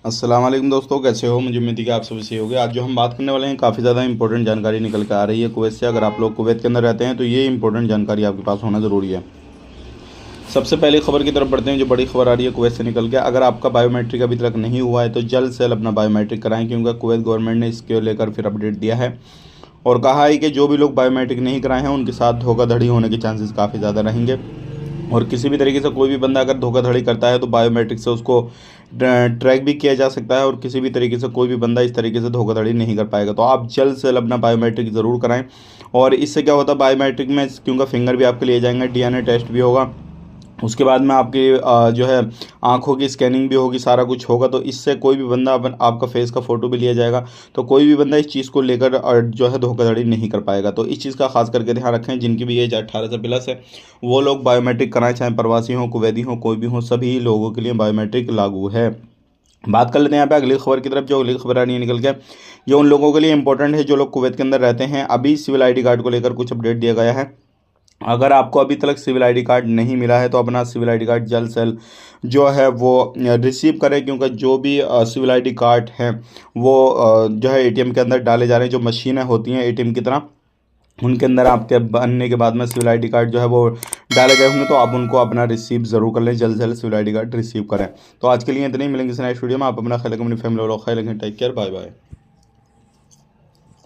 अस्सलाम वालेकुम दोस्तों, कैसे हो? मुझे उम्मीद है कि आप सभी सही होंगे। आज जो हम बात करने वाले हैं काफ़ी ज़्यादा इंपॉर्टेंट जानकारी निकल के आ रही है कुवैत से। अगर आप लोग कुवैत के अंदर रहते हैं तो ये इंपॉर्टेंट जानकारी आपके पास होना ज़रूरी है। सबसे पहले खबर की तरफ बढ़ते हैं, जो बड़ी खबर आ रही है कुवैत से निकल के। अगर आपका बायोमेट्रिक अभी तक नहीं हुआ है तो जल्द से जल्द अपना बायोमेट्रिक कराएं, क्योंकि कुवैत गवर्नमेंट ने इसके लेकर फिर अपडेट दिया है और कहा है कि जो भी लोग बायोमेट्रिक नहीं कराए हैं उनके साथ धोखाधड़ी होने के चांसेस काफ़ी ज़्यादा रहेंगे। और किसी भी तरीके से कोई भी बंदा अगर धोखाधड़ी करता है तो बायोमेट्रिक से उसको ट्रैक भी किया जा सकता है और किसी भी तरीके से कोई भी बंदा इस तरीके से धोखाधड़ी नहीं कर पाएगा। तो आप जल्द से जल्द अपना बायोमेट्रिक ज़रूर कराएं। और इससे क्या होता है, बायोमेट्रिक में क्योंकि फिंगर भी आपके लिए जाएंगे, डीएनए टेस्ट भी होगा, उसके बाद में आपकी जो है आंखों की स्कैनिंग भी होगी, सारा कुछ होगा। तो इससे कोई भी बंदा आपका फेस का फ़ोटो भी लिया जाएगा। तो कोई भी बंदा इस चीज़ को लेकर जो है धोखाधड़ी नहीं कर पाएगा। तो इस चीज़ का खास करके ध्यान रखें। जिनकी भी एज 18 से प्लस है वो लोग बायोमेट्रिक कराएं, चाहे प्रवासी हों, कुवैती हों, कोई भी हो, सभी लोगों के लिए बायोमेट्रिक लागू है। बात कर लेते हैं यहाँ पे अगली खबर की तरफ। जो अगली खबर आ रही है निकल के, ये उन लोगों के लिए इंपॉर्टेंट है जो लोग कुवैत के अंदर रहते हैं। अभी सिविल आईडी कार्ड को लेकर कुछ अपडेट दिया गया है। अगर आपको अभी तक सिविल आईडी कार्ड नहीं मिला है तो अपना सिविल आईडी कार्ड जल्द से जल्द जो है वो रिसीव करें, क्योंकि जो भी सिविल आईडी कार्ड हैं वो जो है एटीएम के अंदर डाले जा रहे हैं। जो मशीनें होती हैं एटीएम की तरह, उनके अंदर आपके बनने के बाद में सिविल आईडी कार्ड जो है वो डाले गए होंगे। तो आप उनको अपना रिसीव ज़रूर कर लें, जल्द से जल्द सिविल आईडी कार्ड रिसीव करें। तो आज के लिए इतने ही, मिलेंगे नेक्स्ट वीडियो में। आप अपना ख्याल रखें, अपनी फैमिली और ख्याल रखें। Take care, bye bye.